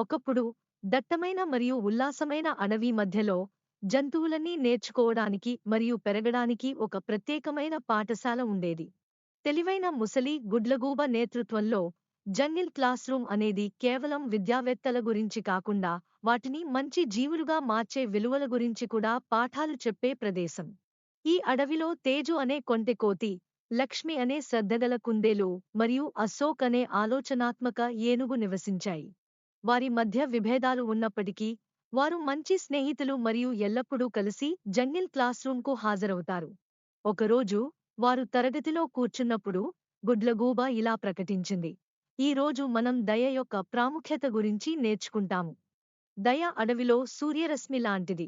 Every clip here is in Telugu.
ఒకప్పుడు దట్టమైన మరియు ఉల్లాసమైన అడవి మధ్యలో జంతువులన్నీ నేర్చుకోవడానికి మరియు పెరగడానికి ఒక ప్రత్యేకమైన పాఠశాల ఉండేది. తెలివైన ముసలి గుడ్లగూబ నేతృత్వంలో జంగిల్ క్లాస్ రూమ్ అనేది కేవలం విద్యావేత్తల గురించి కాకుండా వాటిని మంచి జీవులుగా మార్చే విలువల గురించి కూడా పాఠాలు చెప్పే ప్రదేశం. ఈ అడవిలో తేజు అనే కొంటె కోతి, లక్ష్మి అనే శ్రద్ధగల కుందేలు మరియు అశోక్ అనే ఆలోచనాత్మక ఏనుగు నివసించాయి. వారి మధ్య విభేదాలు ఉన్నప్పటికీ వారు మంచి స్నేహితులు మరియు ఎల్లప్పుడూ కలిసి జంగిల్ క్లాస్ రూమ్కు హాజరవుతారు. ఒకరోజు వారు తరగతిలో కూర్చున్నప్పుడు గుడ్లగూబ ఇలా ప్రకటించింది: ఈ రోజు మనం దయ యొక్క ప్రాముఖ్యత గురించి నేర్చుకుంటాము. దయ అడవిలో సూర్యరశ్మి లాంటిది.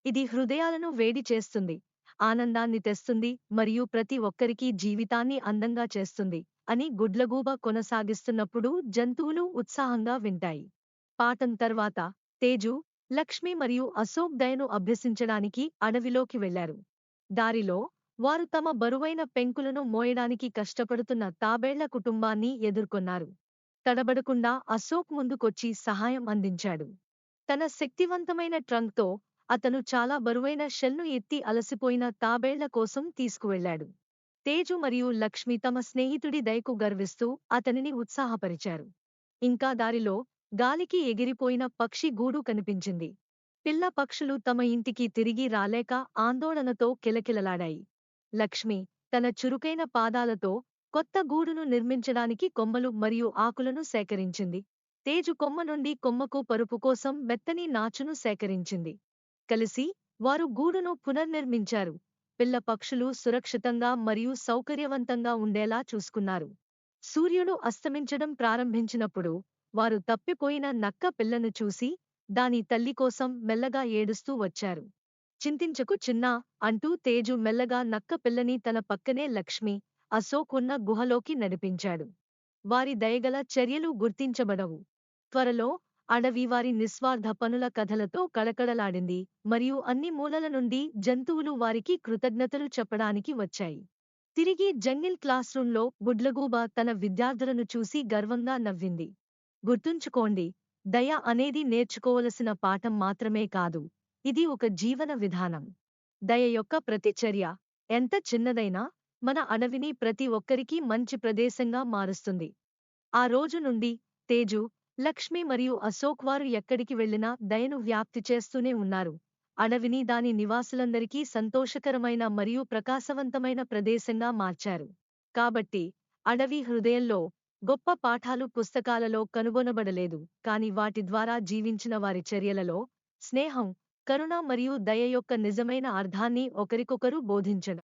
ఇది హృదయాలను వేడి చేస్తుంది, ఆనందాన్ని తెస్తుంది మరియు ప్రతి ఒక్కరికీ జీవితాన్ని అందంగా చేస్తుంది అని గుడ్లగూబ కొనసాగిస్తున్నప్పుడు జంతువులు ఉత్సాహంగా వింటాయి. పాఠం తర్వాత తేజు, లక్ష్మి మరియు అశోక్ దయను అభ్యసించడానికి అడవిలోకి వెళ్లారు. దారిలో వారు తమ బరువైన పెంకులను మోయడానికి కష్టపడుతున్న తాబేళ్ల కుటుంబాన్ని ఎదుర్కొన్నారు. తడబడకుండా అశోక్ ముందుకొచ్చి సహాయం అందించాడు. తన శక్తివంతమైన ట్రంక్తో అతను చాలా బరువైన షెల్ను ఎత్తి అలసిపోయిన తాబేళ్ల కోసం తీసుకువెళ్లాడు. తేజు మరియు లక్ష్మి తమ స్నేహితుడి దయకు గర్విస్తూ అతనిని ఉత్సాహపరిచారు. ఇంకా దారిలో గాలికి ఎగిరిపోయిన పక్షి గూడు కనిపించింది. పిల్ల పక్షులు తమ ఇంటికి తిరిగి రాలేక ఆందోళనతో కిలకిలలాడాయి. లక్ష్మి తన చురుకైన పాదాలతో కొత్త గూడును నిర్మించడానికి కొమ్మలు మరియు ఆకులను సేకరించింది. తేజు కొమ్మ నుండి కొమ్మకు పరుపు కోసం మెత్తని నాచును సేకరించింది. కలిసి వారు గూడును పునర్నిర్మించారు. పిల్ల పక్షులు సురక్షితంగా మరియు సౌకర్యవంతంగా ఉండేలా చూసుకున్నారు. సూర్యుడు అస్తమించడం ప్రారంభించినప్పుడు వారు తప్పిపోయిన నక్క పిల్లను చూసి దాని తల్లి కోసం మెల్లగా ఏడుస్తూ వచ్చారు. చింతించకు చిన్నా అంటూ తేజు మెల్లగా నక్క పిల్లని తన పక్కనే లక్ష్మి, అశోక్ ఉన్న గుహలోకి నడిపించాడు. వారి దయగల చర్యలు గుర్తించబడవు. త్వరలో అడవి వారి నిస్వార్థ పనుల కథలతో కళకళలాడింది మరియు అన్ని మూలల నుండి జంతువులు వారికి కృతజ్ఞతలు చెప్పడానికి వచ్చాయి. తిరిగి జంగిల్ క్లాస్ రూంలో గుడ్లగూబ తన విద్యార్థులను చూసి గర్వంగా నవ్వింది. గుర్తుంచుకోండి, దయ అనేది నేర్చుకోవలసిన పాఠం మాత్రమే కాదు, ఇది ఒక జీవన విధానం. దయ యొక్క ప్రతి చర్య, ఎంత చిన్నదైనా, మన అడవిని ప్రతి ఒక్కరికీ మంచి ప్రదేశంగా మారుస్తుంది. ఆ రోజు నుండి తేజు, లక్ష్మి మరియు అశోక్ వారు ఎక్కడికి వెళ్లినా దయను వ్యాప్తి చేస్తూనే ఉన్నారు. అడవిని దాని నివాసులందరికీ సంతోషకరమైన మరియు ప్రకాశవంతమైన ప్రదేశంగా మార్చారు. కాబట్టి అడవి హృదయంలో గొప్ప పాఠాలు పుస్తకాలలో కనుగొనబడలేదు, కాని వాటి ద్వారా జీవించిన వారి చర్యలలో స్నేహం, కరుణ మరియు దయ యొక్క నిజమైన అర్థాన్ని ఒకరికొకరు బోధించడం.